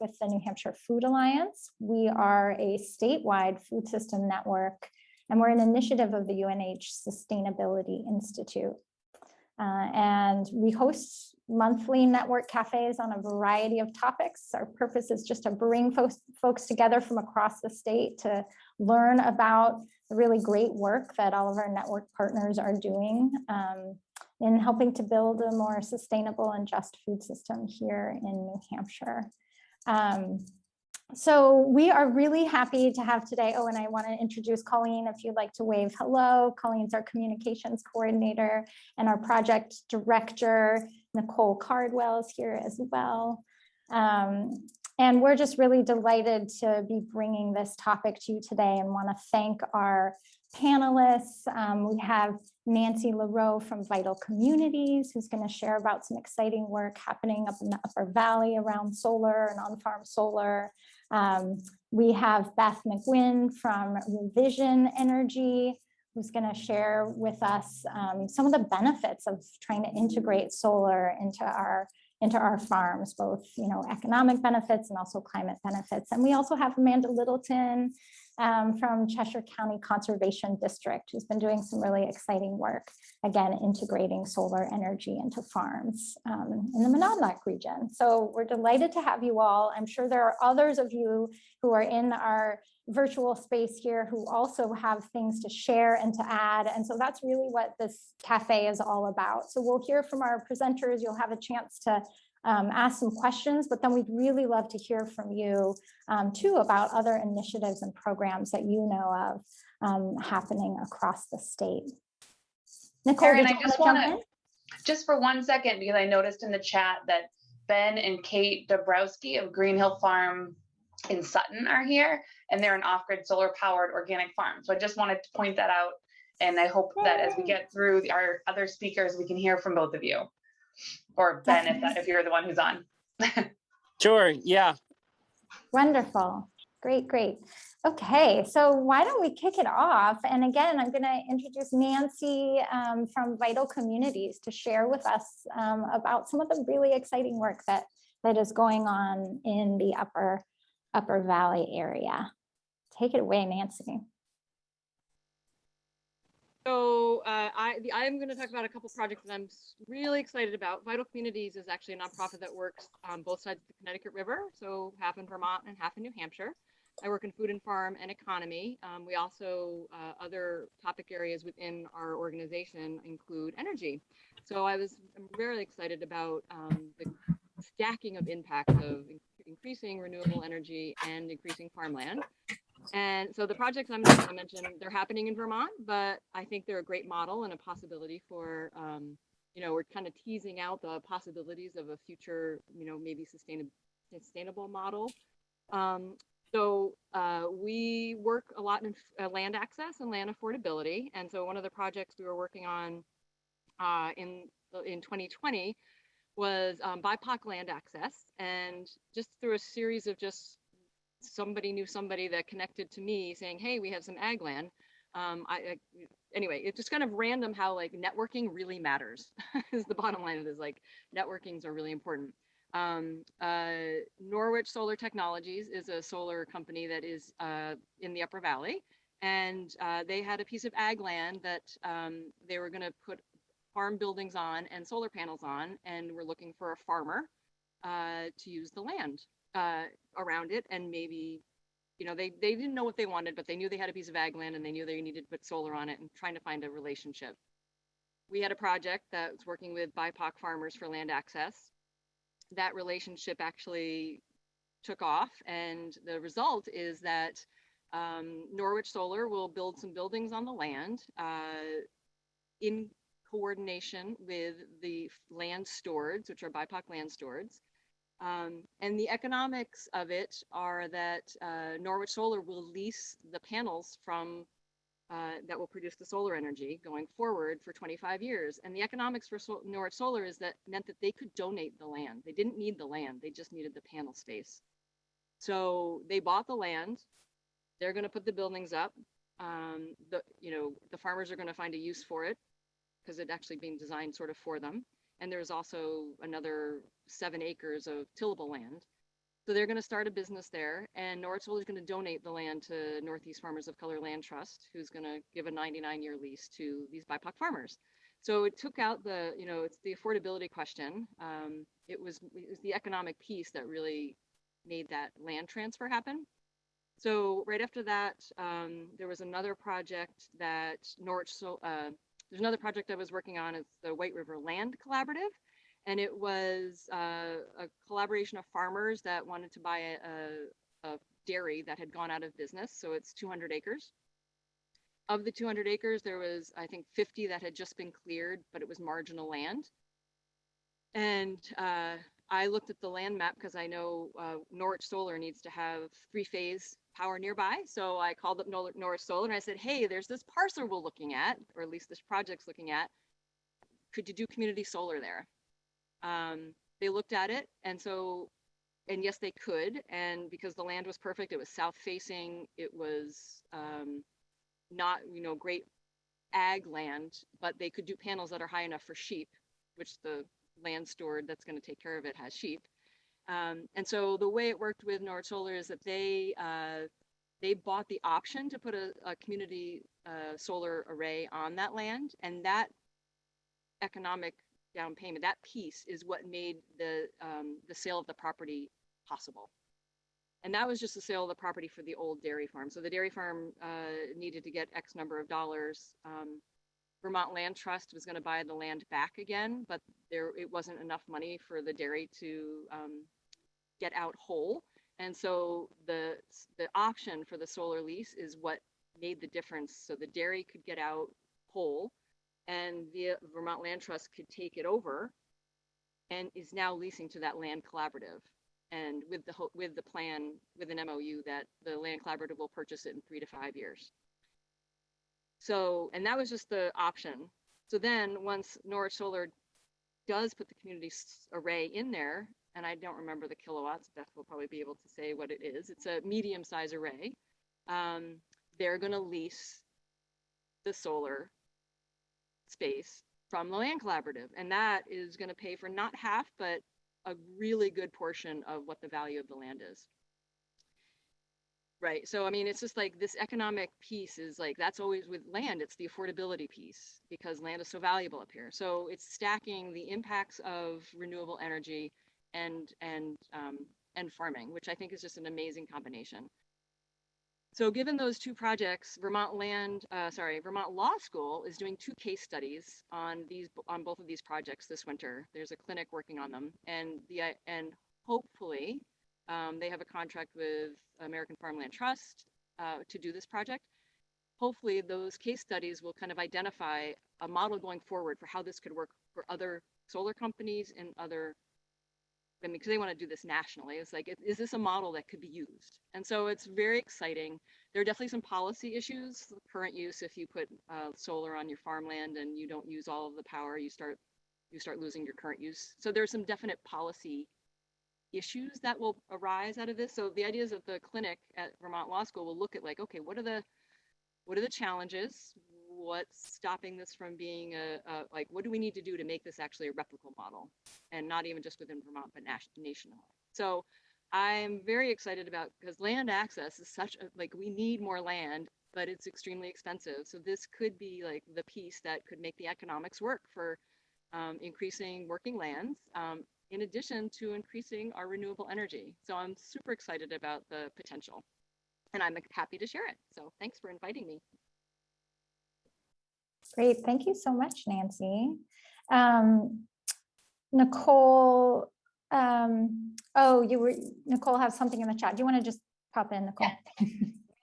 with the New Hampshire Food Alliance. We are a statewide food system network, and we're an initiative of the UNH Sustainability Institute. And we host monthly network cafes on a variety of topics. Our purpose is just to bring folks together from across the state to learn about the really great work that all of our network partners are doing in helping to build a more sustainable and just food system here in New Hampshire. So we are really happy to have today. Oh, and I want to introduce Colleen, if you'd like to wave hello. Colleen's our communications coordinator, and our project director, Nicole Cardwell, is here as well. And we're just really delighted to be bringing this topic to you today and want to thank our panelists. We have Nancy LaRoe from Vital Communities, who's going to share about some exciting work happening up in the Upper Valley around solar and on-farm solar. We have Beth McGuinn from Revision Energy, who's going to share with us some of the benefits of trying to integrate solar into our farms, both economic benefits and also climate benefits. And we also have Amanda Littleton from Cheshire County Conservation District, who's been doing some really exciting work, again, integrating solar energy into farms in the Monadnock region. So we're delighted to have you all. I'm sure there are others of you who are in our virtual space here who also have things to share and to add. And so that's really what this cafe is all about. So we'll hear from our presenters. You'll have a chance to ask some questions, but then we'd really love to hear from you too about other initiatives and programs that you know of happening across the state. Nicole, Erin, I just want to, just for 1 second, because I noticed in the chat that Ben and Kate Dabrowski of Green Hill Farm in Sutton are here, and they're an off-grid solar powered organic farm. So I just wanted to point that out. And I hope that as we get through our other speakers, we can hear from both of you. Or Ben, if you're the one who's on. Sure, yeah. Wonderful, great. Okay, so why don't we kick it off? And again, I'm gonna introduce Nancy from Vital Communities to share with us about some of the really exciting work that is going on in the Upper Valley area. Take it away, Nancy. So I'm going to talk about a couple projects that I'm really excited about. Vital Communities is actually a nonprofit that works on both sides of the Connecticut River, so half in Vermont and half in New Hampshire. I work in food and farm and economy. We also, other topic areas within our organization include energy. So I'm very excited about the stacking of impacts of increasing renewable energy and increasing farmland. And so the projects I'm going to mention, they're happening in Vermont, but I think they're a great model and a possibility for, we're kind of teasing out the possibilities of a future, maybe sustainable model. So we work a lot in land access and land affordability. And so one of the projects we were working on in 2020 was BIPOC land access. And just through a series of somebody knew somebody that connected to me saying, hey, we have some ag land. Anyway, it's just kind of random how networking really matters is the bottom line of this. Networkings are really important. Norwich Solar Technologies is a solar company that is in the Upper Valley. And they had a piece of ag land that they were going to put farm buildings on and solar panels on, and we're looking for a farmer to use the land around it. And maybe, they didn't know what they wanted, but they knew they had a piece of ag land and they knew they needed to put solar on it, and trying to find a relationship. We had a project that was working with BIPOC farmers for land access. That relationship actually took off, and the result is that Norwich Solar will build some buildings on the land in coordination with the land stewards, which are BIPOC land stewards. And the economics of it are that Norwich Solar will lease the panels from that will produce the solar energy going forward for 25 years. And the economics for Norwich Solar meant that they could donate the land. They didn't need the land, they just needed the panel space. So they bought the land, they're going to put the buildings up. The farmers are going to find a use for it because it's actually being designed sort of for them. And there's also another 7 acres of tillable land. So they're going to start a business there, and Norwich Solar is going to donate the land to Northeast Farmers of Color Land Trust, who's going to give a 99-year lease to these BIPOC farmers. So it took out the, it's the affordability question. It was the economic piece that really made that land transfer happen. So right after that, there was another project that there's another project I was working on. It's the White River Land Collaborative. And it was a collaboration of farmers that wanted to buy a dairy that had gone out of business. So it's 200 acres. Of the 200 acres, there was, I think, 50 that had just been cleared, but it was marginal land. And I looked at the land map because I know Norwich Solar needs to have 3-phase power nearby. So I called up Norwich Solar and I said, hey, there's this parcel we're looking at, or at least this project's looking at. Could you do community solar there? They looked at it, and yes, they could. And because the land was perfect, it was south facing, it was not, great ag land, but they could do panels that are high enough for sheep, which the land stored that's going to take care of it has sheep. And so the way it worked with Norwich Solar is that they bought the option to put a community solar array on that land, and that economic down payment, that piece is what made the sale of the property possible. And that was just the sale of the property for the old dairy farm. So the dairy farm needed to get X number of dollars. Vermont Land Trust was going to buy the land back again, but it wasn't enough money for the dairy to get out whole. And so the option for the solar lease is what made the difference. So the dairy could get out whole, and the Vermont Land Trust could take it over and is now leasing to that land collaborative. And with the plan, with an MOU that the land collaborative will purchase it in 3 to 5 years. So, and that was just the option. So then once Norwich Solar does put the community array in there, and I don't remember the kilowatts, Beth will probably be able to say what it is. It's a medium size array. They're gonna lease the solar space from the land collaborative, and that is going to pay for not half but a really good portion of what the value of the land is. Right. So I mean, it's just like this economic piece is like, that's always with land, it's the affordability piece because land is so valuable up here. So it's stacking the impacts of renewable energy and farming, which I think is just an amazing combination. So given those two projects, Vermont Law School is doing 2 case studies on both of these projects this winter. There's a clinic working on them, and hopefully they have a contract with American Farmland Trust to do this project. Hopefully those case studies will kind of identify a model going forward for how this could work for other solar companies and other, because they want to do this nationally. It's like, is this a model that could be used? And so it's very exciting. There are definitely some policy issues. Current use, if you put solar on your farmland and you don't use all of the power, you start losing your current use. So there's some definite policy issues that will arise out of this. So the idea is that the clinic at Vermont Law School will look at like, okay, what are the challenges? What's stopping this from being like, what do we need to do to make this actually a replicable model, and not even just within Vermont, but nationwide. So I'm very excited about, because land access is such a, like, we need more land, but it's extremely expensive. So this could be like the piece that could make the economics work for increasing working lands, in addition to increasing our renewable energy. So I'm super excited about the potential, and I'm happy to share it. So thanks for inviting me. Great, thank you so much, Nancy. Nicole, Nicole has something in the chat. Do you want to just pop in, Nicole? Yeah.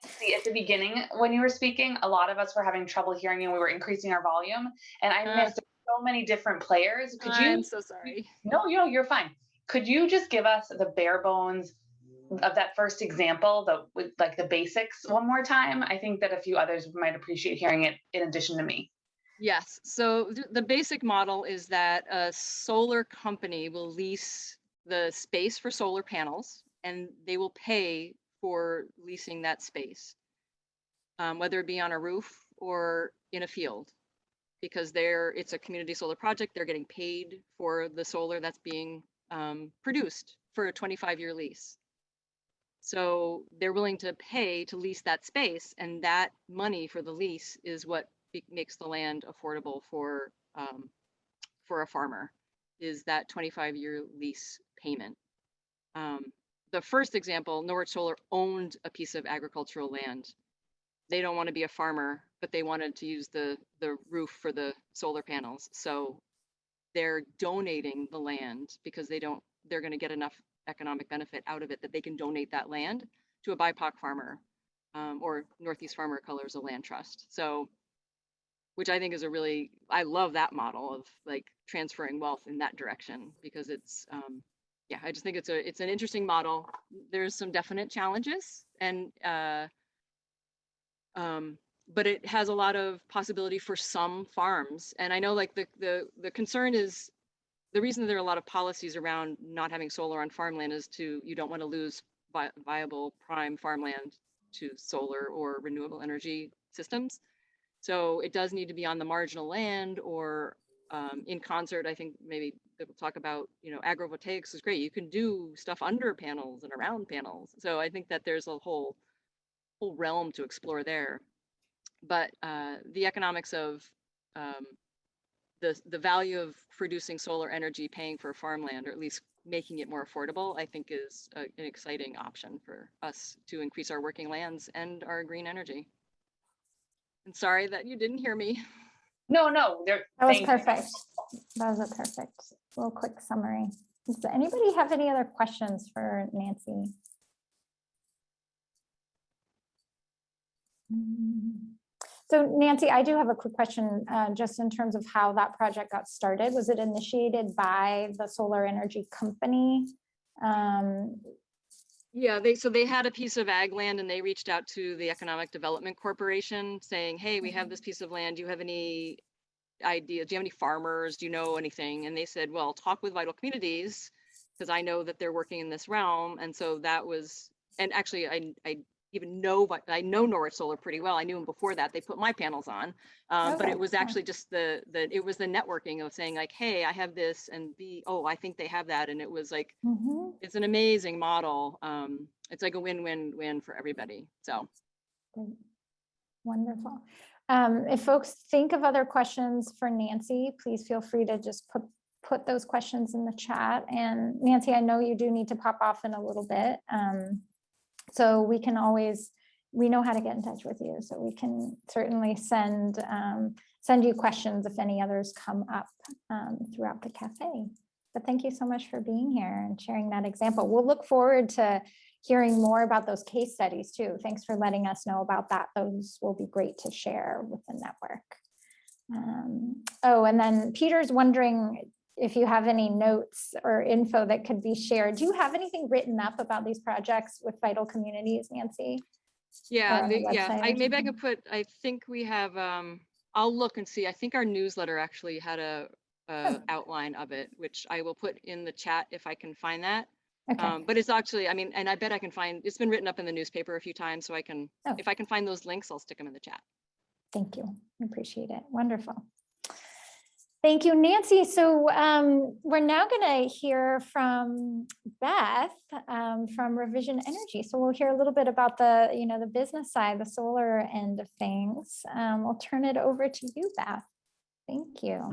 See, at the beginning, when you were speaking, a lot of us were having trouble hearing you. We were increasing our volume, and I missed so many different players. Could you? I'm so sorry. No, you're fine. Could you just give us the bare bones of that first example, like the basics one more time? I think that a few others might appreciate hearing it in addition to me. Yes. So the basic model is that a solar company will lease the space for solar panels, and they will pay for leasing that space, whether it be on a roof or in a field, because it's a community solar project. They're getting paid for the solar that's being produced for a 25-year lease. So they're willing to pay to lease that space, and that money for the lease is what makes the land affordable for a farmer, is that 25-year lease payment. The first example, Norwich Solar owned a piece of agricultural land. They don't want to be a farmer, but they wanted to use the roof for the solar panels. So they're donating the land because they're going to get enough economic benefit out of it that they can donate that land to a BIPOC farmer, or Northeast Farmer Colors, a land trust. So, which I think is I love that model of like transferring wealth in that direction, because it's, yeah, I just think it's an interesting model. There's some definite challenges, and but it has a lot of possibility for some farms. And I know like the concern is, the reason there are a lot of policies around not having solar on farmland is you don't want to lose viable prime farmland to solar or renewable energy systems. So it does need to be on the marginal land, or in concert. I think maybe we'll talk about, agrovoltaics is great. You can do stuff under panels and around panels. So I think that there's a whole realm to explore there. But the economics of the value of producing solar energy, paying for farmland, or at least making it more affordable, I think is an exciting option for us to increase our working lands and our green energy. And sorry that you didn't hear me. No, That was perfect. That was a perfect little quick summary. Does anybody have any other questions for Nancy? So Nancy, I do have a quick question, just in terms of how that project got started. Was it initiated by the solar energy company? Yeah, they had a piece of ag land, and they reached out to the Economic Development Corporation saying, hey, we have this piece of land. Do you have any ideas? Do you have any farmers? Do you know anything? And they said, well, talk with Vital Communities, because I know that they're working in this realm. And so that was, and actually I know Norwich Solar pretty well. I knew them before that. They put my panels on, but it was actually just it was the networking of saying like, hey, I have this, and I think they have that. And it was like, it's an amazing model. It's like a win-win-win for everybody. So. Great. Wonderful. If folks think of other questions for Nancy, please feel free to just put those questions in the chat. And Nancy, I know you do need to pop off in a little bit. So we know how to get in touch with you. So we can certainly send you questions if any others come up throughout the cafe. But thank you so much for being here and sharing that example. We'll look forward to hearing more about those case studies too. Thanks for letting us know about that. Those will be great to share with the network. And then Peter's wondering if you have any notes or info that could be shared. Do you have anything written up about these projects with Vital Communities, Nancy? Yeah, maybe I can I think we have, I'll look and see. I think our newsletter actually had a outline of it, which I will put in the chat if I can find that. Okay. But it's actually, and I bet I can find, it's been written up in the newspaper a few times, so I can, if I can find those links, I'll stick them in the chat. Thank you. I appreciate it. Wonderful. Thank you, Nancy. So we're now going to hear from Beth from Revision Energy. So we'll hear a little bit about the business side, the solar end of things. We'll turn it over to you, Beth. Thank you.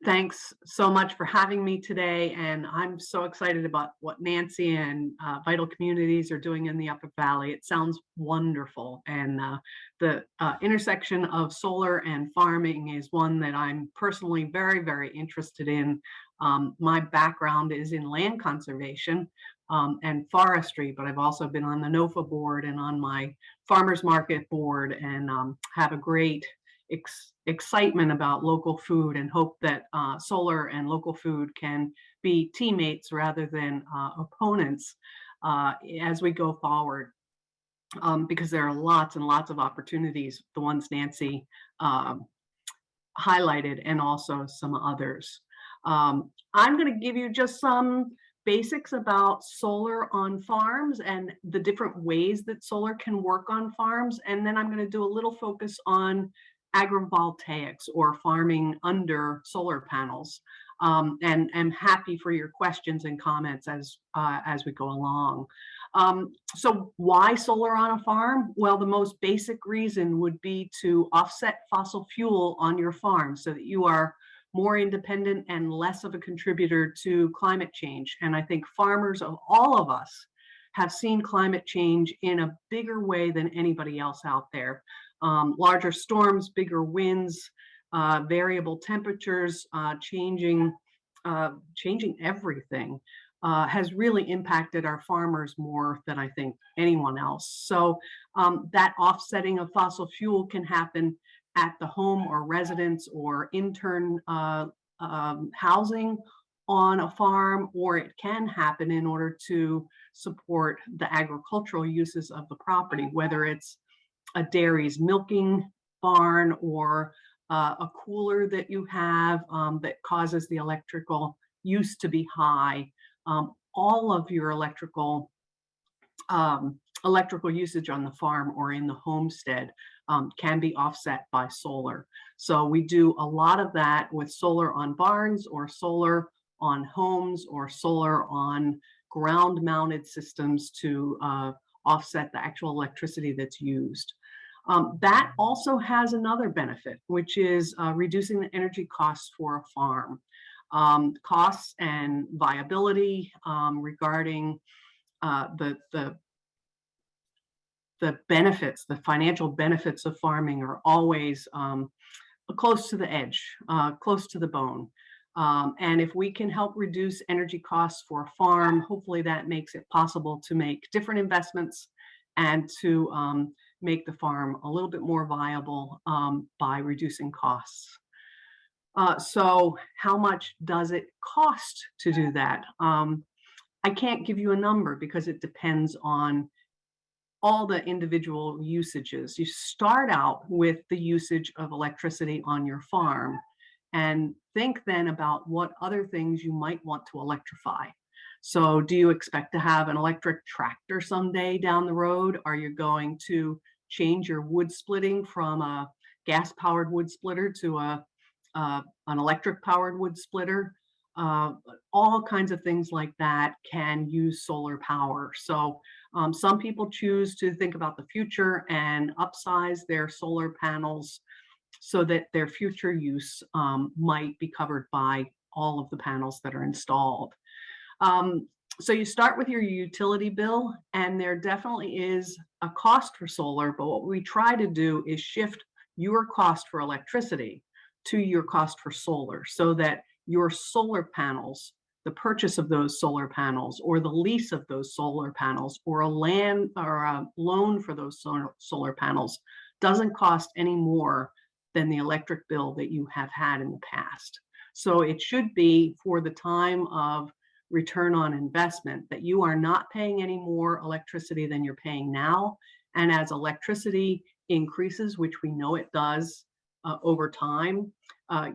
Thanks so much for having me today. And I'm so excited about what Nancy and Vital Communities are doing in the Upper Valley. It sounds wonderful. And the intersection of solar and farming is one that I'm personally very, very interested in. My background is in land conservation and forestry, but I've also been on the NOFA board and on my farmers market board, and have a great excitement about local food, and hope that solar and local food can be teammates rather than opponents as we go forward, because there are lots and lots of opportunities, the ones Nancy highlighted, and also some others. I'm going to give you just some basics about solar on farms and the different ways that solar can work on farms, and then I'm going to do a little focus on agrivoltaics, or farming under solar panels, and I'm happy for your questions and comments as we go along. So why solar on a farm? Well, the most basic reason would be to offset fossil fuel on your farm so that you are more independent and less of a contributor to climate change. And I think farmers of all of us have seen climate change in a bigger way than anybody else out there. Larger storms, bigger winds, variable temperatures, changing everything has really impacted our farmers more than I think anyone else. So that offsetting of fossil fuel can happen at the home or residence or intern housing on a farm, or it can happen in order to support the agricultural uses of the property, whether it's a dairy's milking barn or a cooler that you have that causes the electrical use to be high. All of your electrical usage on the farm or in the homestead can be offset by solar. So we do a lot of that with solar on barns or solar on homes or solar on ground mounted systems to offset the actual electricity that's used. That also has another benefit, which is reducing the energy costs for a farm. Costs and viability regarding the benefits, the financial benefits of farming are always close to the edge, close to the bone. And if we can help reduce energy costs for a farm, hopefully that makes it possible to make different investments and to make the farm a little bit more viable by reducing costs. So how much does it cost to do that? I can't give you a number because it depends on all the individual usages. You start out with the usage of electricity on your farm and think then about what other things you might want to electrify. So do you expect to have an electric tractor someday down the road? Are you going to change your wood splitting from a gas-powered wood splitter to an electric-powered wood splitter? All kinds of things like that can use solar power. So some people choose to think about the future and upsize their solar panels so that their future use might be covered by all of the panels that are installed. So you start with your utility bill, and there definitely is a cost for solar, but what we try to do is shift your cost for electricity to your cost for solar so that your solar panels, the purchase of those solar panels or the lease of those solar panels or a land or a loan for those solar panels doesn't cost any more than the electric bill that you have had in the past. So it should be for the time of return on investment that you are not paying any more electricity than you're paying now. And as electricity increases, which we know it does over time,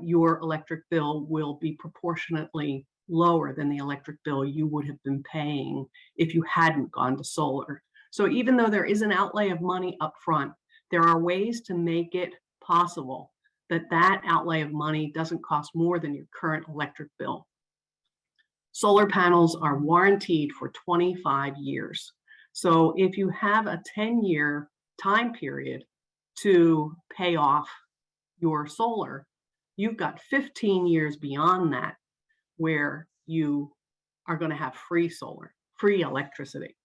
your electric bill will be proportionately lower than the electric bill you would have been paying if you hadn't gone to solar. So even though there is an outlay of money up front, there are ways to make it possible that that outlay of money doesn't cost more than your current electric bill. Solar panels are warranted for 25 years. So if you have a 10-year time period to pay off your solar, you've got 15 years beyond that where you are going to have free solar, free electricity,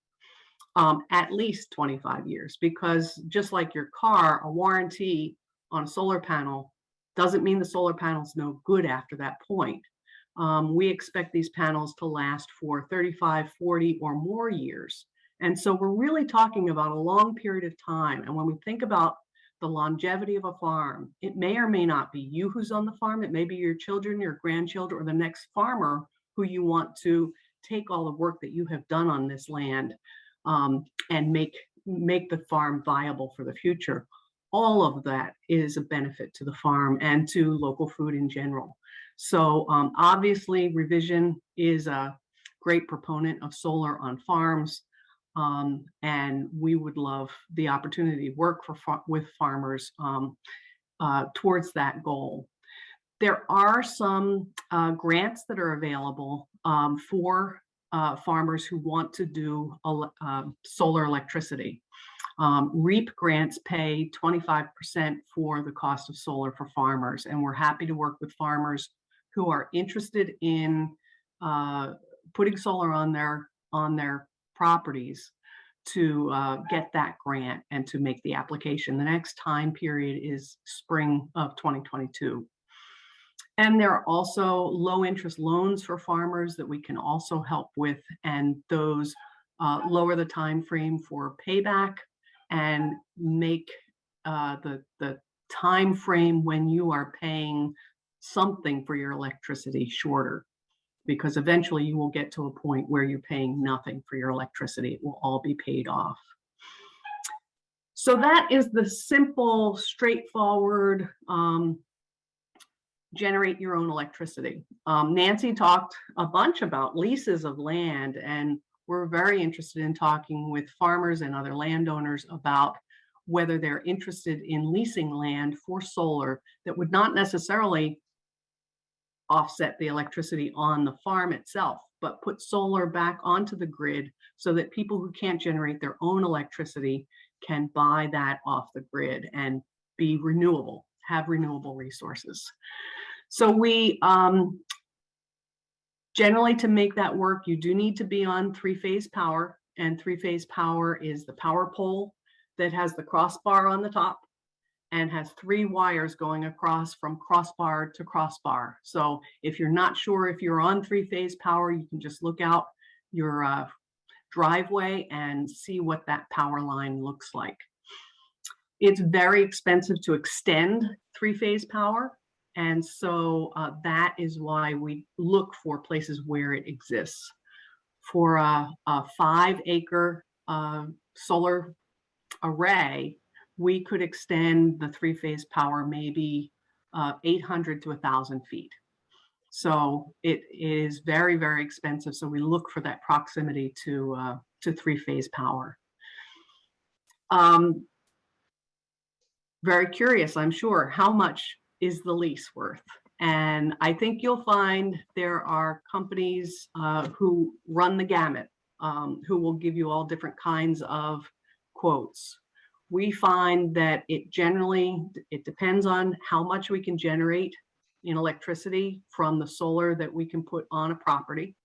at least 25 years, because just like your car, a warranty on a solar panel doesn't mean the solar panel's no good after that point. We expect these panels to last for 35, 40 or more years. And so we're really talking about a long period of time. And when we think about the longevity of a farm, it may or may not be you who's on the farm. It may be your children, your grandchildren, or the next farmer who you want to take all the work that you have done on this land and make the farm viable for the future. All of that is a benefit to the farm and to local food in general. So obviously, Revision is a great proponent of solar on farms. And we would love the opportunity to work with farmers towards that goal. There are some grants that are available for farmers who want to do solar electricity. REAP grants pay 25% for the cost of solar for farmers, and we're happy to work with farmers who are interested in putting solar on their properties to get that grant and to make the application. The next time period is spring of 2022. And there are also low interest loans for farmers that we can also help with, and those lower the time frame for payback and make the time frame when you are paying something for your electricity shorter, because eventually you will get to a point where you're paying nothing for your electricity. It will all be paid off. So that is the simple, straightforward, generate your own electricity. Nancy talked a bunch about leases of land, and we're very interested in talking with farmers and other landowners about whether they're interested in leasing land for solar that would not necessarily offset the electricity on the farm itself, but put solar back onto the grid so that people who can't generate their own electricity can buy that off the grid and be renewable, have renewable resources. So we generally, to make that work, you do need to be on three-phase power, and three-phase power is the power pole that has the crossbar on the top and has 3 wires going across from crossbar to crossbar. So if you're not sure if you're on three-phase power, you can just look out your driveway and see what that power line looks like. It's very expensive to extend three-phase power, and so that is why we look for places where it exists. For a 5-acre solar array, we could extend the three-phase power maybe 800 to 1,000 feet. So it is very, very expensive. So we look for that proximity to three-phase power. Very curious, I'm sure, how much is the lease worth? And I think you'll find there are companies who run the gamut, who will give you all different kinds of quotes. We find that it depends on how much we can generate in electricity from the solar that we can put on a property.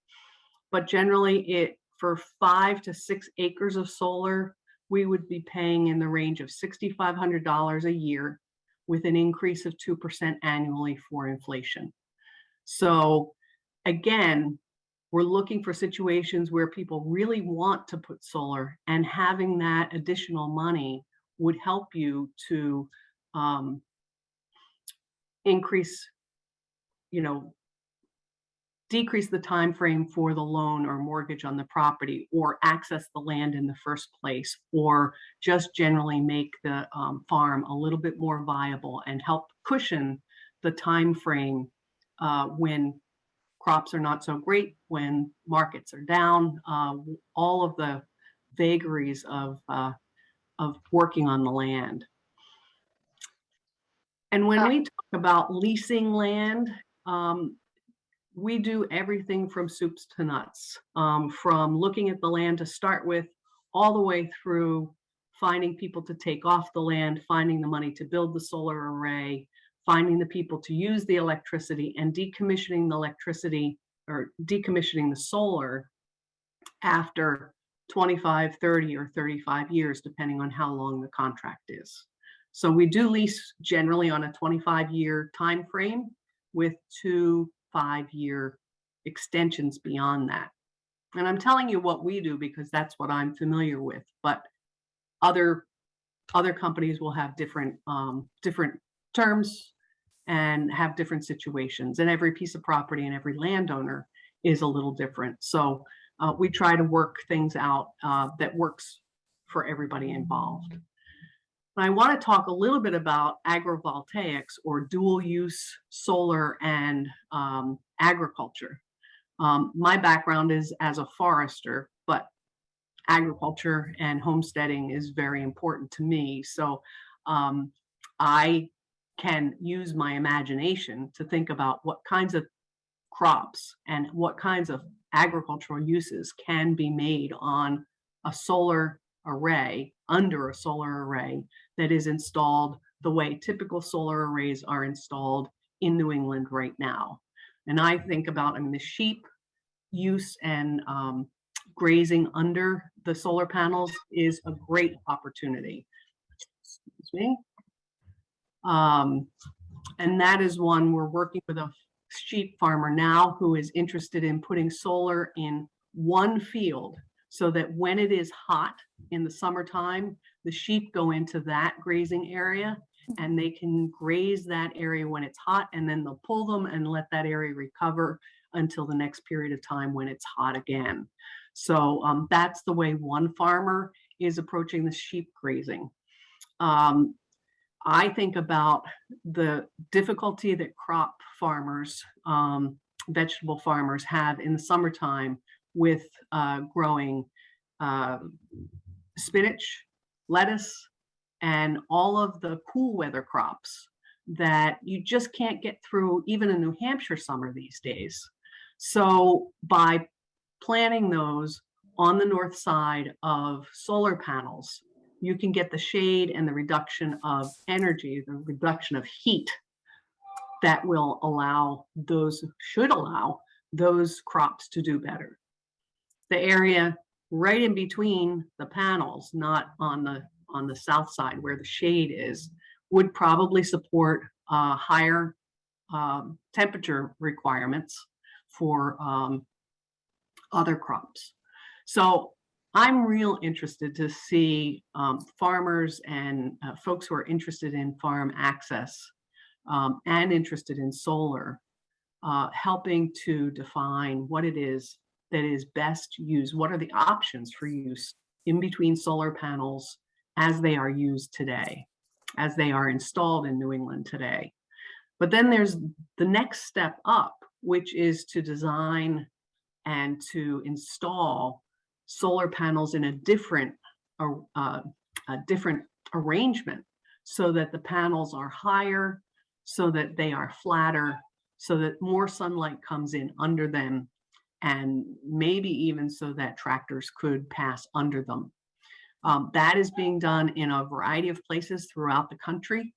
But generally, for 5 to 6 acres of solar, we would be paying in the range of $6,500 a year, with an increase of 2% annually for inflation. So again, we're looking for situations where people really want to put solar, and having that additional money would help you to increase, decrease the time frame for the loan or mortgage on the property, or access the land in the first place, or just generally make the farm a little bit more viable and help cushion the time frame when crops are not so great, when markets are down, all of the vagaries of working on the land. And when we talk about leasing land, we do everything from soups to nuts, from looking at the land to start with, all the way through finding people to take off the land, finding the money to build the solar array, finding the people to use the electricity, and decommissioning the electricity or decommissioning the solar after 25, 30, or 35 years, depending on how long the contract is. So we do lease generally on a 25-year time frame with 2 5-year extensions beyond that. And I'm telling you what we do because that's what I'm familiar with, but other companies will have different terms and have different situations, and every piece of property and every landowner is a little different. So we try to work things out that works for everybody involved. I want to talk a little bit about agrovoltaics, or dual use solar and agriculture. My background is as a forester, but agriculture and homesteading is very important to me. So I can use my imagination to think about what kinds of crops and what kinds of agricultural uses can be made on a solar array, under a solar array that is installed the way typical solar arrays are installed in New England right now. And I think about, the sheep use and grazing under the solar panels is a great opportunity. Excuse me. And that is one we're working with a sheep farmer now who is interested in putting solar in one field so that when it is hot in the summertime, the sheep go into that grazing area and they can graze that area when it's hot, and then they'll pull them and let that area recover until the next period of time when it's hot again. So that's the way one farmer is approaching the sheep grazing. I think about the difficulty that crop farmers, vegetable farmers have in the summertime with growing spinach, lettuce, and all of the cool weather crops that you just can't get through even a New Hampshire summer these days. So by planting those on the north side of solar panels, you can get the shade and the reduction of energy, the reduction of heat that will allow those, should allow those crops to do better. The area right in between the panels, not on the south side where the shade is, would probably support higher temperature requirements for other crops. So I'm real interested to see farmers and folks who are interested in farm access and interested in solar, helping to define what it is that is best used. What are the options for use in between solar panels as they are used today, as they are installed in New England today? But then there's the next step up, which is to design and to install solar panels in a different arrangement so that the panels are higher, so that they are flatter, so that more sunlight comes in under them, and maybe even so that tractors could pass under them. That is being done in a variety of places throughout the country.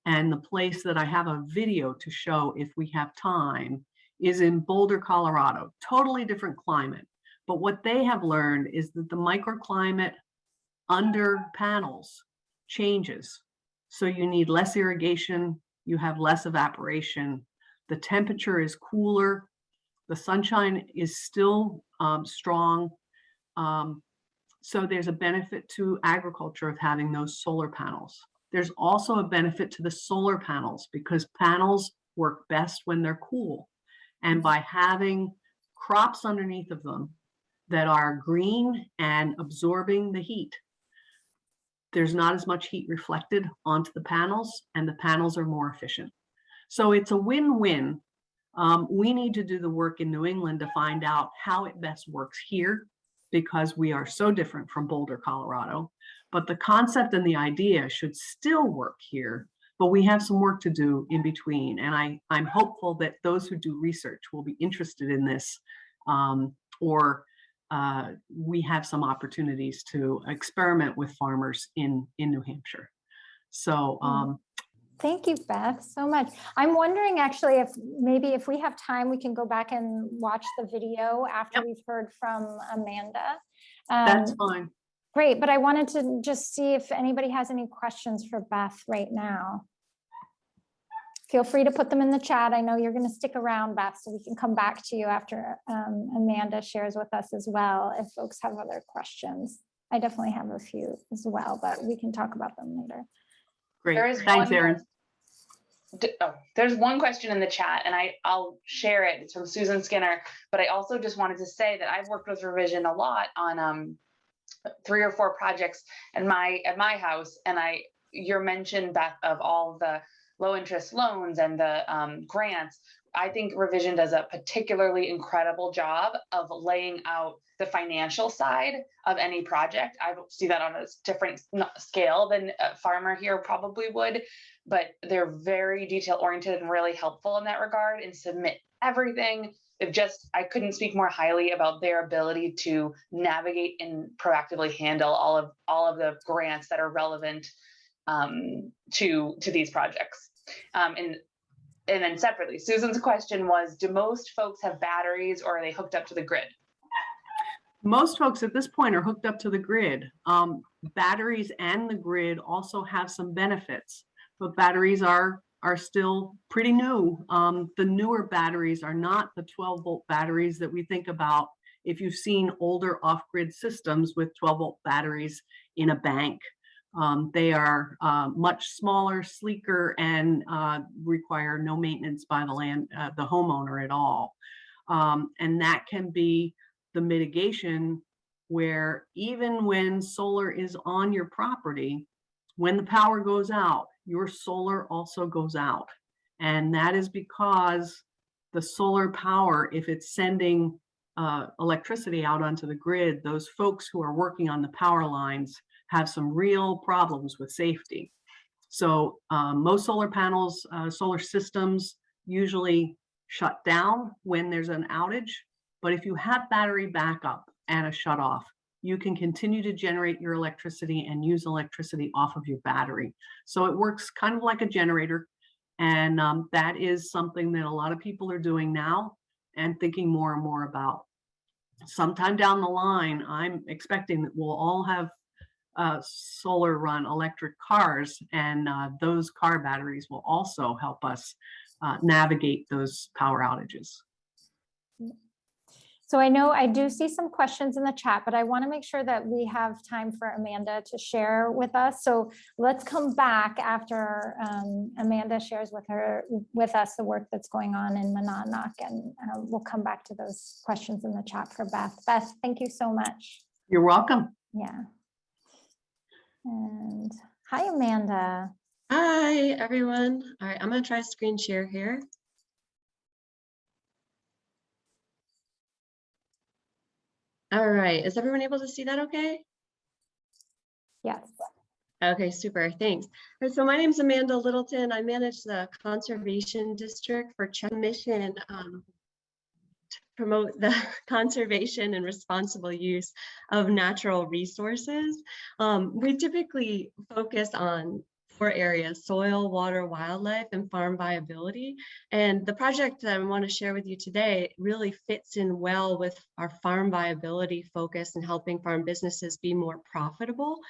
And the place that I have a video to show if we have time is in Boulder, Colorado. Totally different climate. But what they have learned is that the microclimate under panels changes. So you need less irrigation, you have less evaporation, the temperature is cooler, the sunshine is still strong. So there's a benefit to agriculture of having those solar panels. There's also a benefit to the solar panels because panels work best when they're cool. And by having crops underneath of them that are green and absorbing the heat, there's not as much heat reflected onto the panels and the panels are more efficient. So it's a win-win. We need to do the work in New England to find out how it best works here because we are so different from Boulder, Colorado. But the concept and the idea should still work here, but we have some work to do in between. And I'm hopeful that those who do research will be interested in this, or we have some opportunities to experiment with farmers in New Hampshire. So thank you, Beth, so much. I'm wondering actually if maybe if we have time, we can go back and watch the video after we've heard from Amanda. That's fine. Great, but I wanted to just see if anybody has any questions for Beth right now. Feel free to put them in the chat. I know you're going to stick around, Beth, so we can come back to you after Amanda shares with us as well if folks have other questions. I definitely have a few as well, but we can talk about them later. Great. Thanks, Erin. There's one question in the chat and I'll share it. It's from Susan Skinner, but I also just wanted to say that I've worked with Revision a lot on 3 or 4 projects at my house. And your mention, Beth, of all the low interest loans and the grants, I think Revision does a particularly incredible job of laying out the financial side of any project. I see that on a different scale than a farmer here probably would, but they're very detail oriented and really helpful in that regard and submit everything I couldn't speak more highly about their ability to navigate and proactively handle all of the grants that are relevant to these projects. And then separately, Susan's question was, do most folks have batteries or are they hooked up to the grid? Most folks at this point are hooked up to the grid. Batteries and the grid also have some benefits, but batteries are still pretty new. The newer batteries are not the 12-volt batteries that we think about if you've seen older off-grid systems with 12-volt batteries in a bank. They are much smaller, sleeker, and require no maintenance by the homeowner at all. And that can be the mitigation where even when solar is on your property, when the power goes out, your solar also goes out. And that is because the solar power, if it's sending electricity out onto the grid, those folks who are working on the power lines have some real problems with safety. So most solar panels, solar systems usually shut down when there's an outage. But if you have battery backup and a shut off, you can continue to generate your electricity and use electricity off of your battery. So it works kind of like a generator. And that is something that a lot of people are doing now and thinking more and more about. Sometime down the line, I'm expecting that we'll all have solar run electric cars, and those car batteries will also help us navigate those power outages. So I know I do see some questions in the chat, but I want to make sure that we have time for Amanda to share with us. So let's come back after Amanda shares with us the work that's going on in Monadnock, and we'll come back to those questions in the chat for Beth. Beth, thank you so much. You're welcome. Yeah. And hi, Amanda. Hi, everyone. All right, I'm going to try screen share here. All right, is everyone able to see that okay? Yes. Okay, super, thanks. And so my name is Amanda Littleton. I manage the Conservation District for Mission to promote the conservation and responsible use of natural resources. We typically focus on 4 areas: soil, water, wildlife, and farm viability. And the project that I want to share with you today really fits in well with our farm viability focus and helping farm businesses be more profitable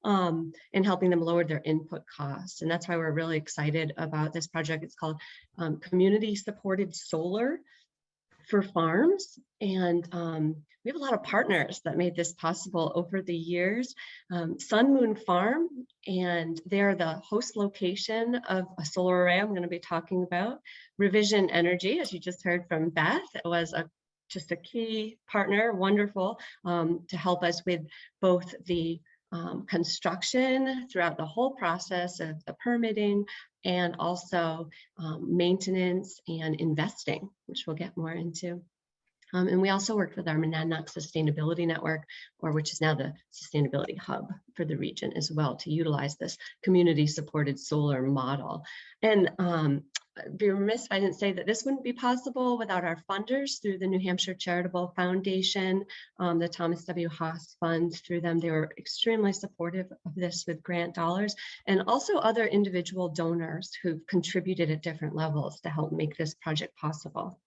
and helping them lower their input costs. And that's why we're really excited about this project. It's called Community Supported Solar for Farms. And we have a lot of partners that made this possible over the years. Sun Moon Farm, and they're the host location of a solar array I'm going to be talking about. Revision Energy, as you just heard from Beth, was just a key partner, wonderful, to help us with both the construction throughout the whole process of the permitting, and also maintenance and investing, which we'll get more into. And we also worked with our Monadnock Sustainability Network, which is now the Sustainability Hub for the region as well, to utilize this community-supported solar model. And I'd be remiss if I didn't say that this wouldn't be possible without our funders through the New Hampshire Charitable Foundation, the Thomas W. Haas Fund. Through them, they were extremely supportive of this with grant dollars, and also other individual donors who've contributed at different levels to help make this project possible.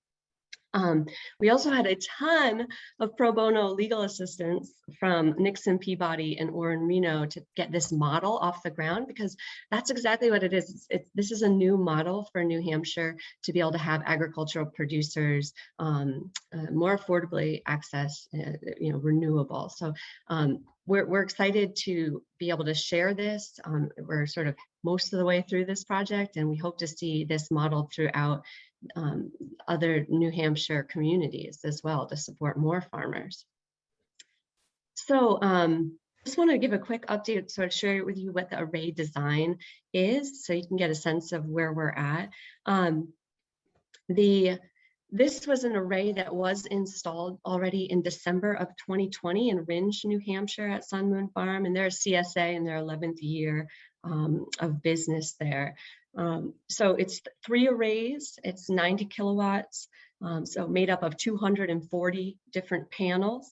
We also had a ton of pro bono legal assistance from Nixon Peabody and Orrin Reno to get this model off the ground, because that's exactly what it is. This is a new model for New Hampshire to be able to have agricultural producers more affordably access renewable. So we're excited to be able to share this. We're sort of most of the way through this project, and we hope to see this model throughout other New Hampshire communities as well to support more farmers. So just want to give a quick update, sort of share with you what the array design is, so you can get a sense of where we're at. This was an array that was installed already in December of 2020 in Ringe, New Hampshire at Sun Moon Farm, and they're a CSA in their 11th year of business there. So it's 3 arrays, it's 90 kilowatts. So made up of 240 different panels.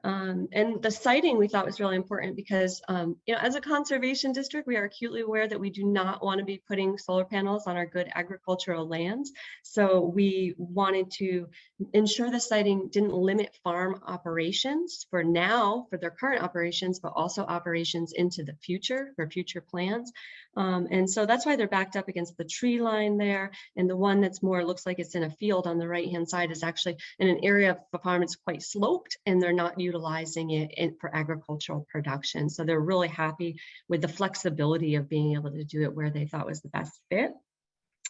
And the siting we thought was really important because, as a conservation district, we are acutely aware that we do not want to be putting solar panels on our good agricultural lands. So we wanted to ensure the siting didn't limit farm operations for now, for their current operations, but also operations into the future for future plans. And so that's why they're backed up against the tree line there. And the one that's more looks like it's in a field on the right-hand side is actually in an area of the farm that's quite sloped, and they're not utilizing it for agricultural production. So they're really happy with the flexibility of being able to do it where they thought was the best fit.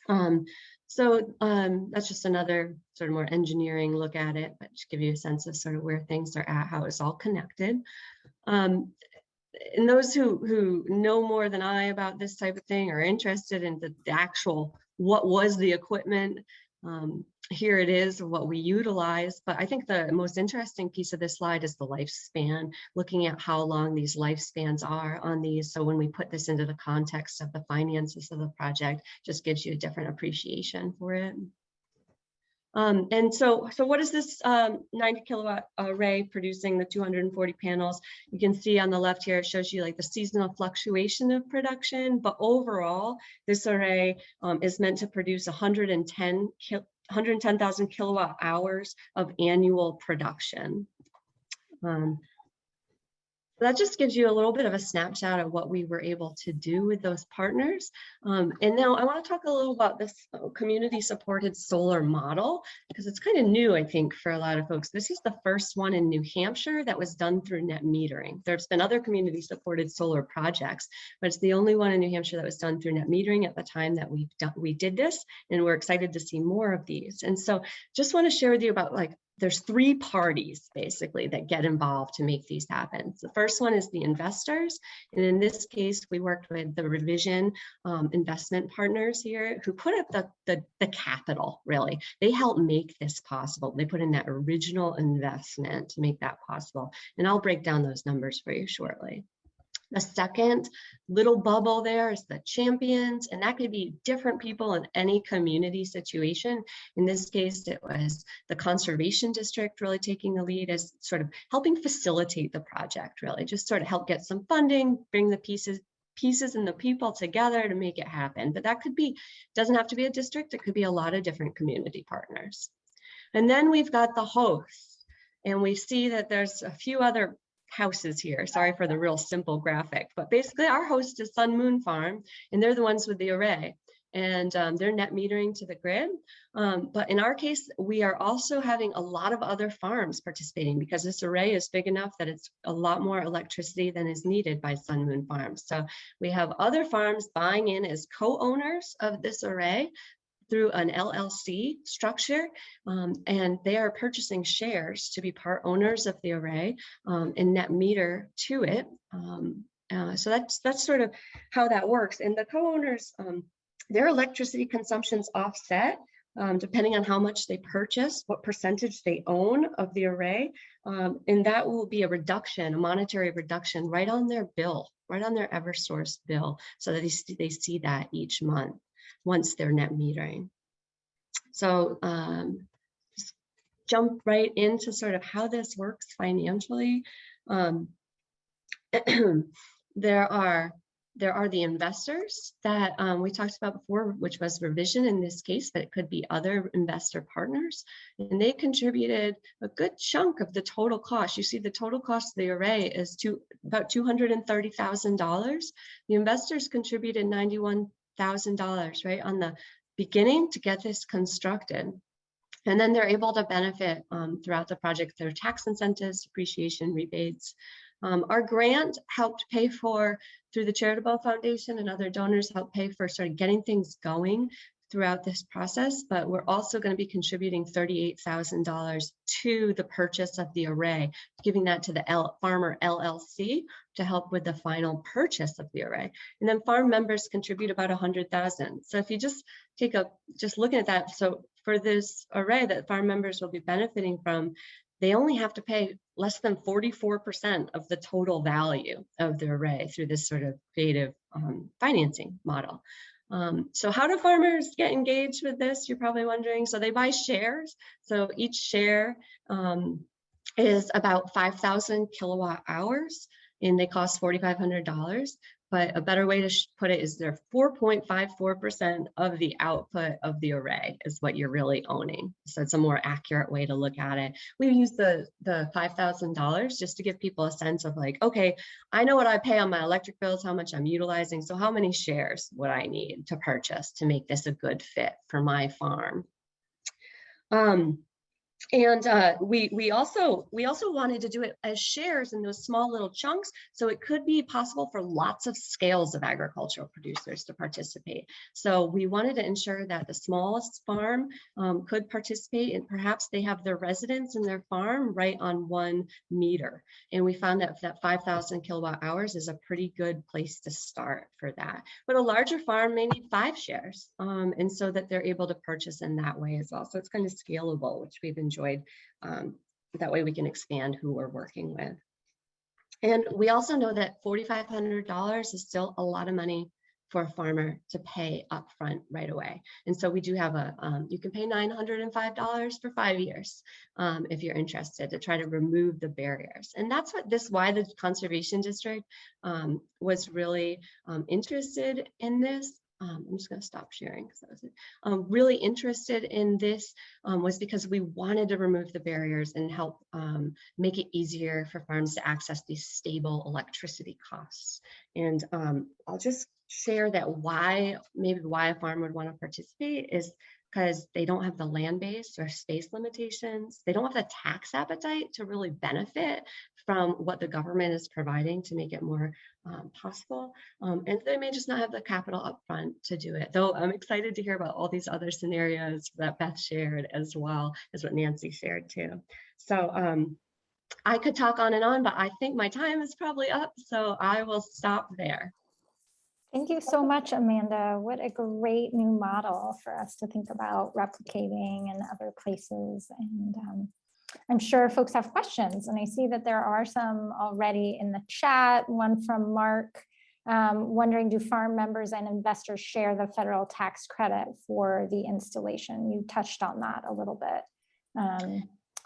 That's just another sort of more engineering look at it, but just give you a sense of sort of where things are at, how it's all connected. And those who know more than I about this type of thing are interested in the actual, what was the equipment, here it is, what we utilize. But I think the most interesting piece of this slide is the lifespan, looking at how long these lifespans are on these. So when we put this into the context of the finances of the project, just gives you a different appreciation for it. And so what is this 90 kilowatt array producing the 240 panels? You can see on the left here, it shows you like the seasonal fluctuation of production, but overall, this array is meant to produce 110,000 kilowatt hours of annual production. That just gives you a little bit of a snapshot of what we were able to do with those partners. And now I want to talk a little about this community supported solar model, because it's kind of new, I think, for a lot of folks. This is the first one in New Hampshire that was done through net metering. There's been other community supported solar projects, but it's the only one in New Hampshire that was done through net metering at the time that we did this, and we're excited to see more of these. And so just want to share with you about there's three parties basically that get involved to make these happen. The first one is the investors. And in this case, we worked with the Revision investment partners here who put up the capital, really. They helped make this possible. They put in that original investment to make that possible. And I'll break down those numbers for you shortly. The second little bubble there is the champions, and that could be different people in any community situation. In this case, it was the conservation district really taking the lead as sort of helping facilitate the project, really, just sort of help get some funding, bring the pieces and the people together to make it happen. But that could be, doesn't have to be a district, it could be a lot of different community partners. And then we've got the hosts, and we see that there's a few other houses here. Sorry for the real simple graphic, but basically our host is Sun Moon Farm, and they're the ones with the array, and they're net metering to the grid. But in our case, we are also having a lot of other farms participating because this array is big enough that it's a lot more electricity than is needed by Sun Moon Farms. So we have other farms buying in as co-owners of this array through an LLC structure, and they are purchasing shares to be part owners of the array and net meter to it. So that's sort of how that works. And the co-owners, their electricity consumption's offset depending on how much they purchase, what percentage they own of the array, and that will be a reduction, a monetary reduction right on their bill, right on their Eversource bill, so that they see that each month once they're net metering. So just jump right into sort of how this works financially. There are the investors that we talked about before, which was Revision in this case, but it could be other investor partners. And they contributed a good chunk of the total cost. You see the total cost of the array is about $230,000. The investors contributed $91,000 right on the beginning to get this constructed. And then they're able to benefit throughout the project through tax incentives, depreciation, rebates. Our grant helped pay for, through the Charitable Foundation and other donors, helped pay for sort of getting things going throughout this process, but we're also going to be contributing $38,000 to the purchase of the array, giving that to the Farmer LLC to help with the final purchase of the array. And then farm members contribute about $100,000. So if you just looking at that, so for this array that farm members will be benefiting from, they only have to pay less than 44% of the total value of the array through this sort of creative financing model. So how do farmers get engaged with this? You're probably wondering. So they buy shares. So each share is about 5,000 kilowatt hours, and they cost $4,500. But a better way to put it is they're 4.54% of the output of the array is what you're really owning. So it's a more accurate way to look at it. We use the $5,000 just to give people a sense of like, okay, I know what I pay on my electric bills, how much I'm utilizing. So how many shares would I need to purchase to make this a good fit for my farm? And we also wanted to do it as shares in those small little chunks, so it could be possible for lots of scales of agricultural producers to participate. So we wanted to ensure that the smallest farm could participate, and perhaps they have their residents in their farm right on 1 meter. And we found that 5,000 kilowatt hours is a pretty good place to start for that. But a larger farm may need 5 shares, and so that they're able to purchase in that way as well. So it's kind of scalable, which we've enjoyed. That way we can expand who we're working with. And we also know that $4,500 is still a lot of money for a farmer to pay upfront right away. And so we do have you can pay $905 for 5 years if you're interested, to try to remove the barriers. And that's why the Conservation District was really interested in this. I'm just going to stop sharing because that was it. Really interested in this was because we wanted to remove the barriers and help make it easier for farms to access these stable electricity costs. And I'll just share that why a farm would want to participate is because they don't have the land base or space limitations. They don't have the tax appetite to really benefit from what the government is providing to make it more possible. And they may just not have the capital upfront to do it. Though I'm excited to hear about all these other scenarios that Beth shared, as well as what Nancy shared too. So I could talk on and on, but I think my time is probably up. So I will stop there. Thank you so much, Amanda. What a great new model for us to think about replicating in other places. And I'm sure folks have questions, and I see that there are some already in the chat. One from Mark, wondering, do farm members and investors share the federal tax credit for the installation? You touched on that a little bit.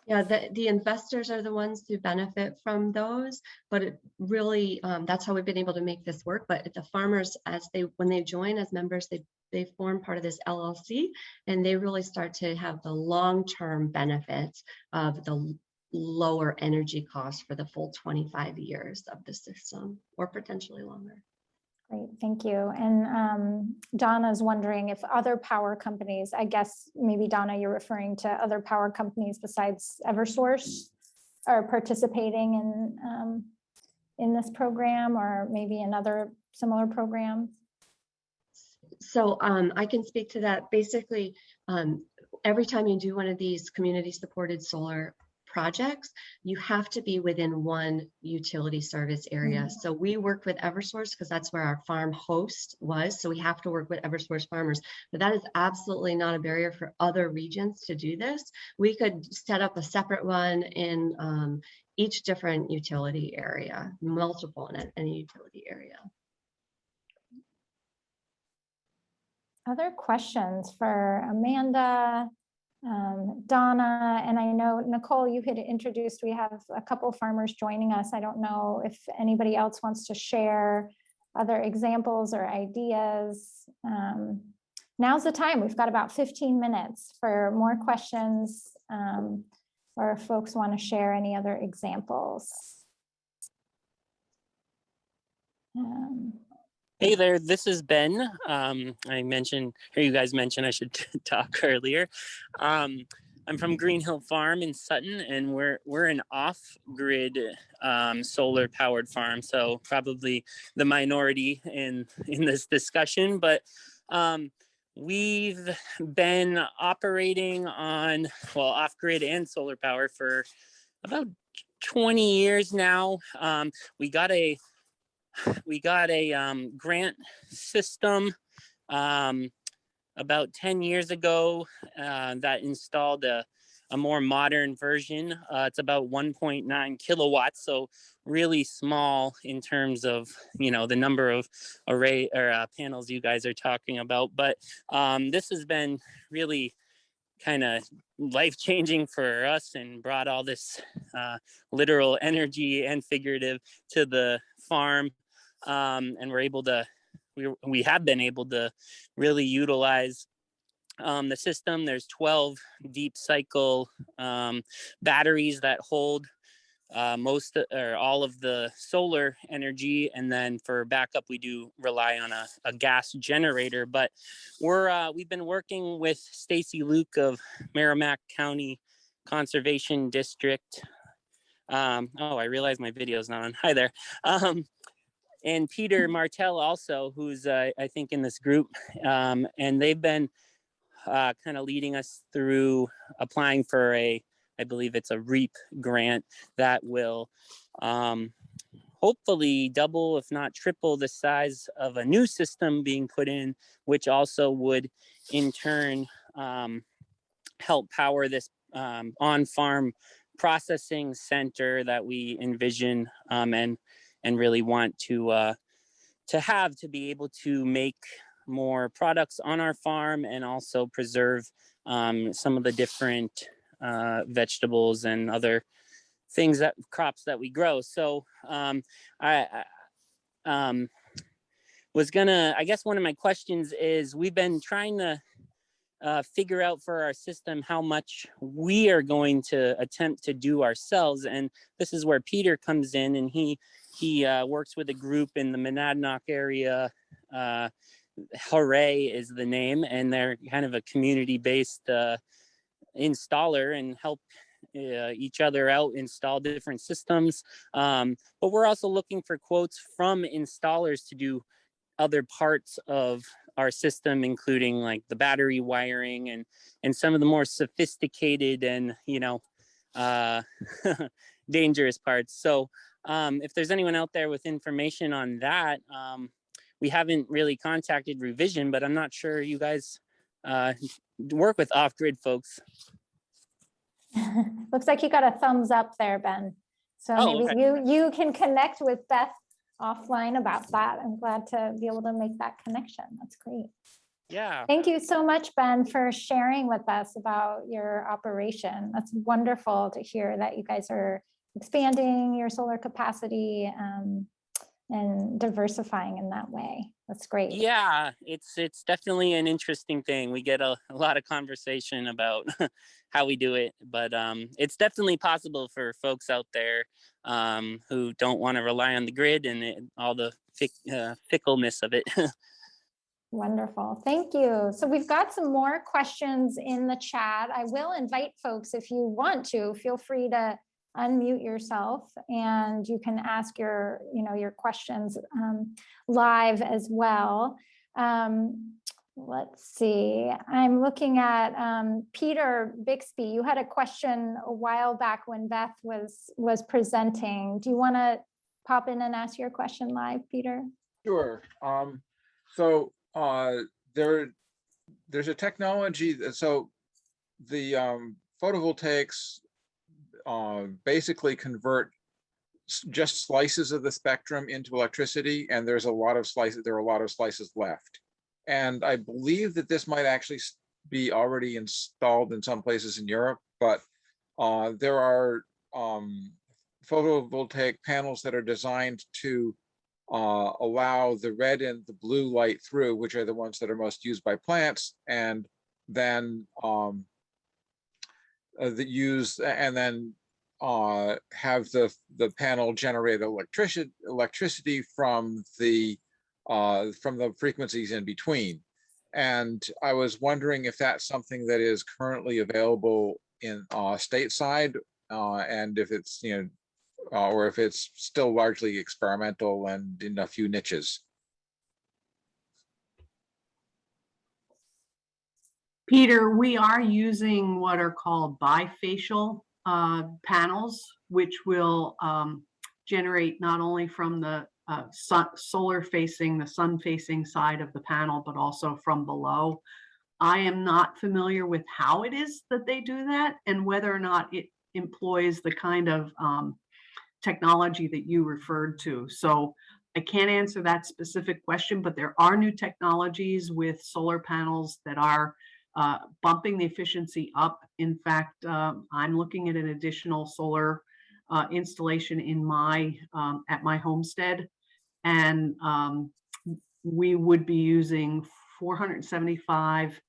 Yeah, the investors are the ones who benefit from those, but it really, that's how we've been able to make this work. But the farmers, when they join as members, they form part of this LLC, and they really start to have the long-term benefits of the lower energy costs for the full 25 years of the system, or potentially longer. Great, thank you. And Donna's wondering if other power companies, I guess maybe Donna, you're referring to other power companies besides Eversource, are participating in this program, or maybe in other similar programs. So I can speak to that. Basically, every time you do one of these community supported solar projects, you have to be within one utility service area. So we work with Eversource because that's where our farm host was. So we have to work with Eversource farmers, but that is absolutely not a barrier for other regions to do this. We could set up a separate one in each different utility area, multiple in any utility area. Other questions for Amanda, Donna, and I know Nicole, you had introduced, we have a couple farmers joining us. I don't know if anybody else wants to share other examples or ideas. Now's the time. We've got about 15 minutes for more questions, or if folks want to share any other examples. Hey there, this is Ben. You guys mentioned I should talk earlier. I'm from Green Hill Farm in Sutton, and we're an off-grid solar powered farm, so probably the minority in this discussion, but we've been operating on, well, off-grid and solar power for about 20 years now. We got a grant system about 10 years ago that installed a a more modern version. It's about 1.9 kilowatts, so really small in terms of, the number of array or panels you guys are talking about. But this has been really kind of life-changing for us and brought all this literal energy and figurative to the farm. And we have been able to really utilize the system. There's 12 deep cycle batteries that hold most or all of the solar energy, and then for backup we do rely on a gas generator. But we've been working with Stacy Luke of Merrimack County Conservation District. I realize my video's not on. Hi there. And Peter Martell also, who's I think in this group, and they've been kind of leading us through applying for I believe it's a REAP grant that will hopefully double, if not triple, the size of a new system being put in, which also would in turn help power this on-farm processing center that we envision and really want to have to be able to make more products on our farm and also preserve some of the different vegetables and other crops that we grow. So I guess one of my questions is, we've been trying to figure out for our system how much we are going to attempt to do ourselves. And this is where Peter comes in, and he works with a group in the Monadnock area. Hooray is the name, and they're kind of a community-based installer and help each other out install different systems. But we're also looking for quotes from installers to do other parts of our system, including like the battery wiring and some of the more sophisticated and dangerous parts. So if there's anyone out there with information on that, we haven't really contacted Revision, but I'm not sure you guys work with off-grid folks. Looks like you got a thumbs up there, Ben. So maybe okay. you can connect with Beth offline about that. I'm glad to be able to make that connection. That's great. Yeah. Thank you so much, Ben, for sharing with us about your operation. That's wonderful to hear that you guys are expanding your solar capacity and diversifying in that way. That's great. Yeah, it's definitely an interesting thing. We get a lot of conversation about how we do it, but it's definitely possible for folks out there who don't want to rely on the grid and all the fickleness of it. Wonderful. Thank you. So we've got some more questions in the chat. I will invite folks, if you want to, feel free to unmute yourself and you can ask your questions live as well. Let's see. I'm looking at Peter Bixby. You had a question a while back when Beth was presenting. Do you want to pop in and ask your question live, Peter? Sure. So there's a technology so the photovoltaics basically convert just slices of the spectrum into electricity, and there are a lot of slices left. And I believe that this might actually be already installed in some places in Europe, but there are photovoltaic panels that are designed to allow the red and the blue light through, which are the ones that are most used by plants, and then have the panel generate electricity from the frequencies in between. And I was wondering if that's something that is currently available in stateside, and if it's or if it's still largely experimental and in a few niches. Peter, we are using what are called bifacial panels, which will generate not only from the sun facing side of the panel, but also from below. I am not familiar with how it is that they do that and whether or not it employs the kind of technology that you referred to. So I can't answer that specific question, but there are new technologies with solar panels that are bumping the efficiency up. In fact, I'm looking at an additional solar installation in my at my homestead, and we would be using 475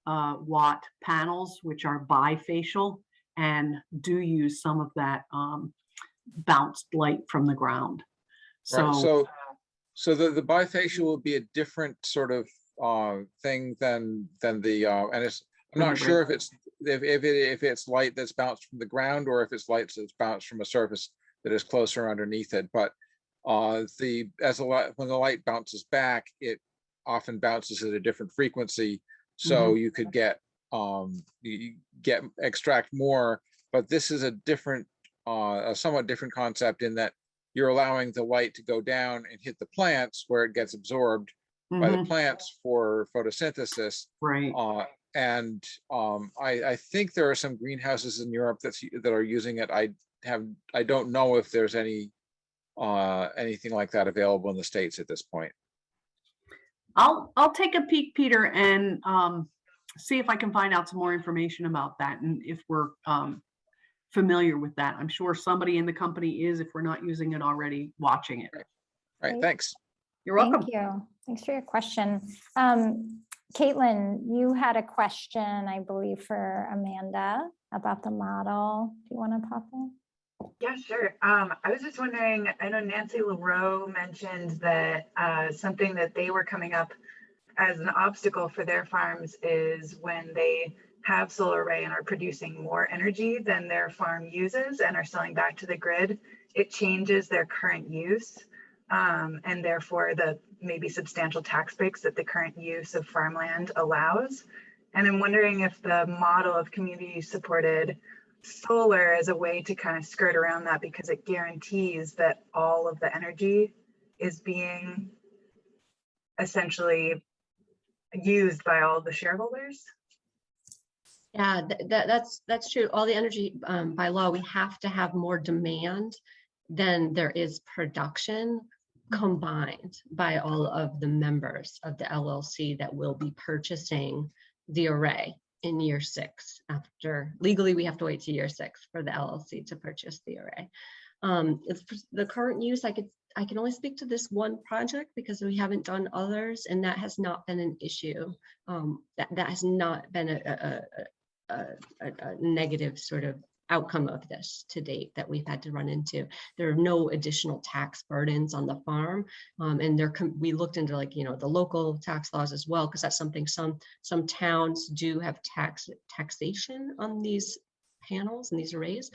watt panels, which are bifacial and do use some of that bounced light from the ground. Right, So, so the bifacial will be a different sort of thing than the and it's, I'm not sure if it's if it's light that's bounced from the ground or if it's light that's bounced from a surface that is closer underneath it. But when the light bounces back, it often bounces at a different frequency, so you could extract more. But this is a different, a somewhat different concept in that you're allowing the light to go down and hit the plants where it gets absorbed by the plants for photosynthesis. right. I think there are some greenhouses in Europe that are using it. I don't know if there's anything like that available in the States at this point. I'll take a peek, Peter, and see if I can find out some more information about that and if we're familiar with that. I'm sure somebody in the company is, if we're not using it already, watching it. Right, thanks. You're welcome. Thank you. Thanks for your question. Caitlin, you had a question, I believe, for Amanda about the model. Do you want to pop in? Yeah, sure. I was just wondering, I know Nancy LaRoe mentioned that something that they were coming up as an obstacle for their farms is when they have solar array and are producing more energy than their farm uses and are selling back to the grid, it changes their current use and therefore the maybe substantial tax breaks that the current use of farmland allows. And I'm wondering if the model of community supported solar is a way to kind of skirt around that, because it guarantees that all of the energy is being essentially used by all the shareholders. Yeah, that's true. All the energy by law, we have to have more demand than there is production combined by all of the members of the LLC that will be purchasing the array in year 6. After legally, we have to wait to year 6 for the LLC to purchase the array. It's the current use. I can only speak to this one project because we haven't done others, and that has not been an issue. That has not been a negative sort of outcome of this to date that we've had to run into. There are no additional tax burdens on the farm, and we looked into, like, the local tax laws as well, because that's something some towns do have taxation on these panels and these arrays.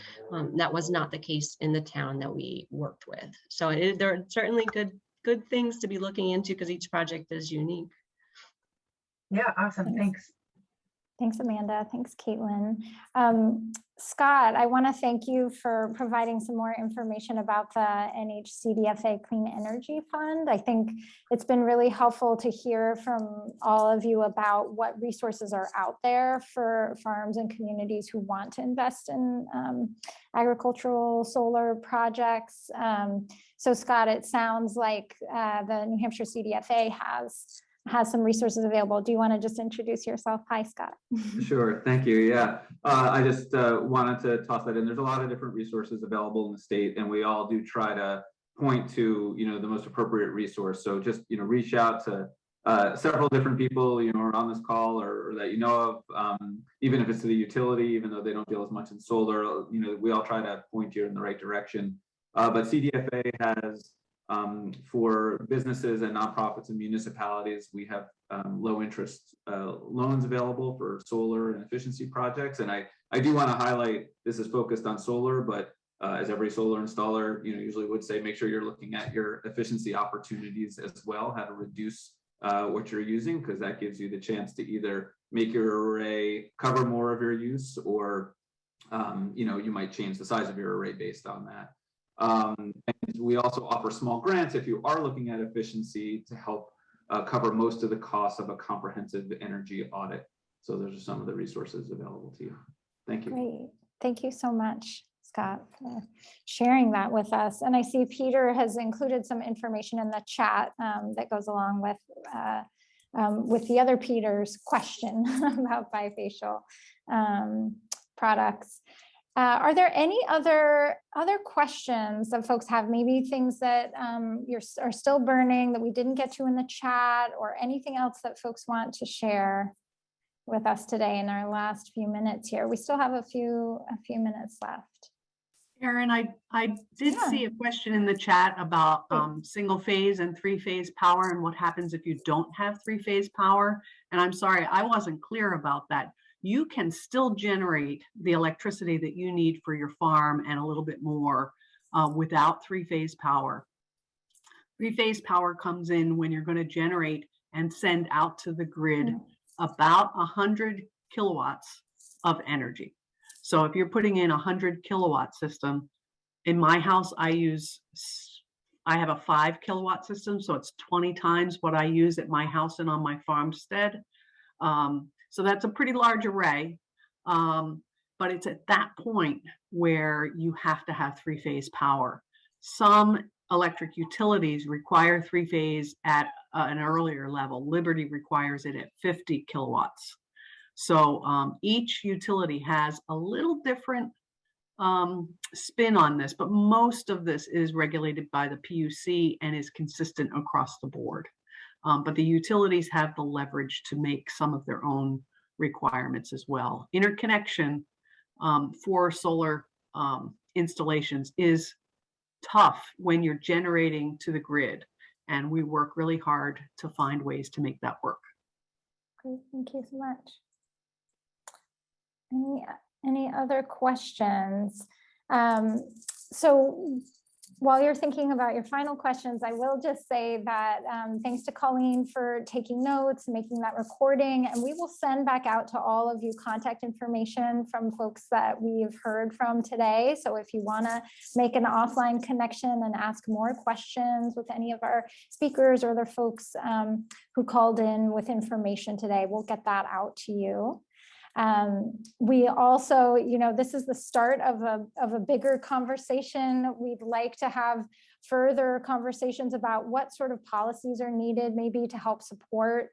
That was not the case in the town that we worked with. So there are certainly good things to be looking into because each project is unique. Yeah, awesome. Thanks. Thanks, Amanda. Thanks, Caitlin. Scott, I want to thank you for providing some more information about the NHCDFA Clean Energy Fund. I think it's been really helpful to hear from all of you about what resources are out there for farms and communities who want to invest in agricultural solar projects. So Scott, it sounds like the New Hampshire CDFA has some resources available. Do you want to just introduce yourself? Hi, Scott. Sure, thank you. Yeah, I just wanted to toss that in. There's a lot of different resources available in the state, and we all do try to point to the most appropriate resource. So just reach out to several different people on this call or that of, even if it's to the utility, even though they don't deal as much in solar. We all try to point you in the right direction. But CDFA has, for businesses and nonprofits and municipalities, we have low interest loans available for solar and efficiency projects. And I do want to highlight, this is focused on solar, but as every solar installer usually would say, make sure you're looking at your efficiency opportunities as well, how to reduce what you're using, because that gives you the chance to either make your array cover more of your use, or you might change the size of your array based on that. And we also offer small grants if you are looking at efficiency to help cover most of the costs of a comprehensive energy audit. So those are some of the resources available to you. Thank you. Great. Thank you so much, Scott, for sharing that with us. And I see Peter has included some information in the chat that goes along with the other Peter's question about bifacial products. Are there any other questions that folks have? Maybe things that are still burning that we didn't get to in the chat, or anything else that folks want to share with us today in our last few minutes here? We still have a few minutes left. Erin, I did see a question in the chat about single phase and three-phase power and what happens if you don't have three-phase power. And I'm sorry, I wasn't clear about that. You can still generate the electricity that you need for your farm and a little bit more without three-phase power. Three-phase power comes in when you're going to generate and send out to the grid about 100 kilowatts of energy. So if you're putting in a 100 kilowatt system, in my house, I have a 5 kilowatt system, so it's 20 times what I use at my house and on my farmstead. So that's a pretty large array, but it's at that point where you have to have three-phase power. Some electric utilities require three-phase at an earlier level. Liberty requires it at 50 kilowatts. So each utility has a little different spin on this, but most of this is regulated by the PUC and is consistent across the board. But the utilities have the leverage to make some of their own requirements as well. Interconnection for solar installations is tough when you're generating to the grid, and we work really hard to find ways to make that work. Great, thank you so much. Any other questions? So while you're thinking about your final questions, I will just say that thanks to Colleen for taking notes, making that recording, and we will send back out to all of you contact information from folks that we've heard from today. So if you want to make an offline connection and ask more questions with any of our speakers or other folks who called in with information today, we'll get that out to you. We also, this is the start of a bigger conversation. We'd like to have further conversations about what sort of policies are needed, maybe to help support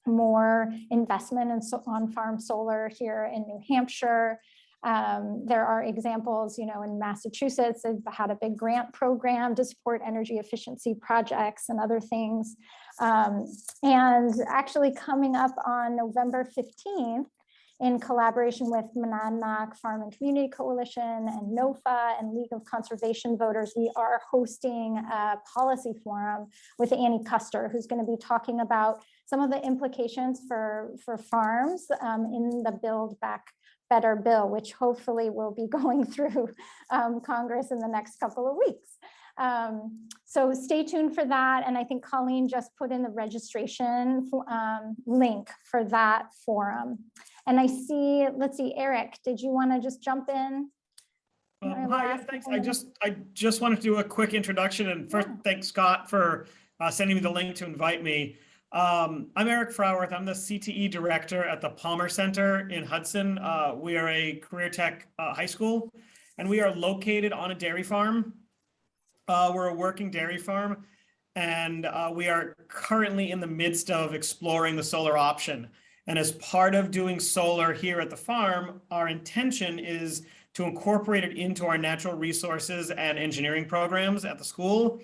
more investment in on-farm solar here in New Hampshire. There are examples, in Massachusetts, they've had a big grant program to support energy efficiency projects and other things. And actually coming up on November 15th, in collaboration with Monadnock Farm and Community Coalition and NOFA and League of Conservation Voters, we are hosting a policy forum with Annie Custer, who's going to be talking about some of the implications for farms in the Build Back Better bill, which hopefully will be going through Congress in the next couple of weeks. So stay tuned for that. And I think Colleen just put in the registration link for that forum. And I see, let's see, Eric, did you want to just jump in? Hi, yeah, thanks. I just wanted to do a quick introduction, and first thanks Scott for sending me the link to invite me. I'm Eric Froworth. I'm the CTE director at the Palmer Center in Hudson. We are a career tech high school, and we are located on a dairy farm. We're a working dairy farm, and we are currently in the midst of exploring the solar option. And as part of doing solar here at the farm, our intention is to incorporate it into our natural resources and engineering programs at the school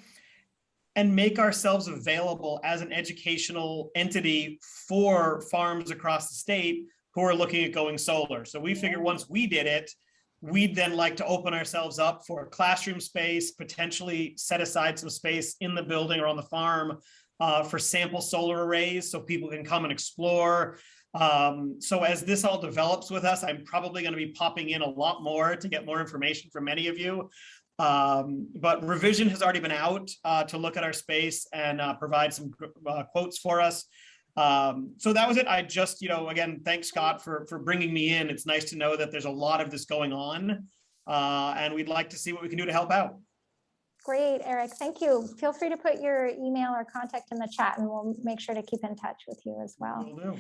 and make ourselves available as an educational entity for farms across the state who are looking at going solar. So we figure once we did it, we'd then like to open ourselves up for classroom space, potentially set aside some space in the building or on the farm for sample solar arrays so people can come and explore. So as this all develops with us, I'm probably going to be popping in a lot more to get more information from many of you. But revision has already been out to look at our space and provide some quotes for us. So that was it. I just, again, thanks Scott for bringing me in. It's nice to know that there's a lot of this going on, and we'd like to see what we can do to help out. Great, Eric. Thank you. Feel free to put your email or contact in the chat, and we'll make sure to keep in touch with you as well. Will do.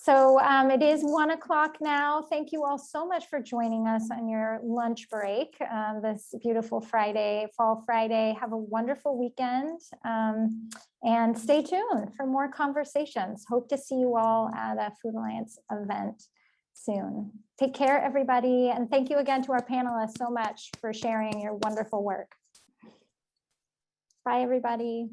So it is 1 o'clock now. Thank you all so much for joining us on your lunch break this beautiful Friday, Fall Friday. Have a wonderful weekend and stay tuned for more conversations. Hope to see you all at a Food Alliance event soon. Take care, everybody. And thank you again to our panelists so much for sharing your wonderful work. Bye, everybody.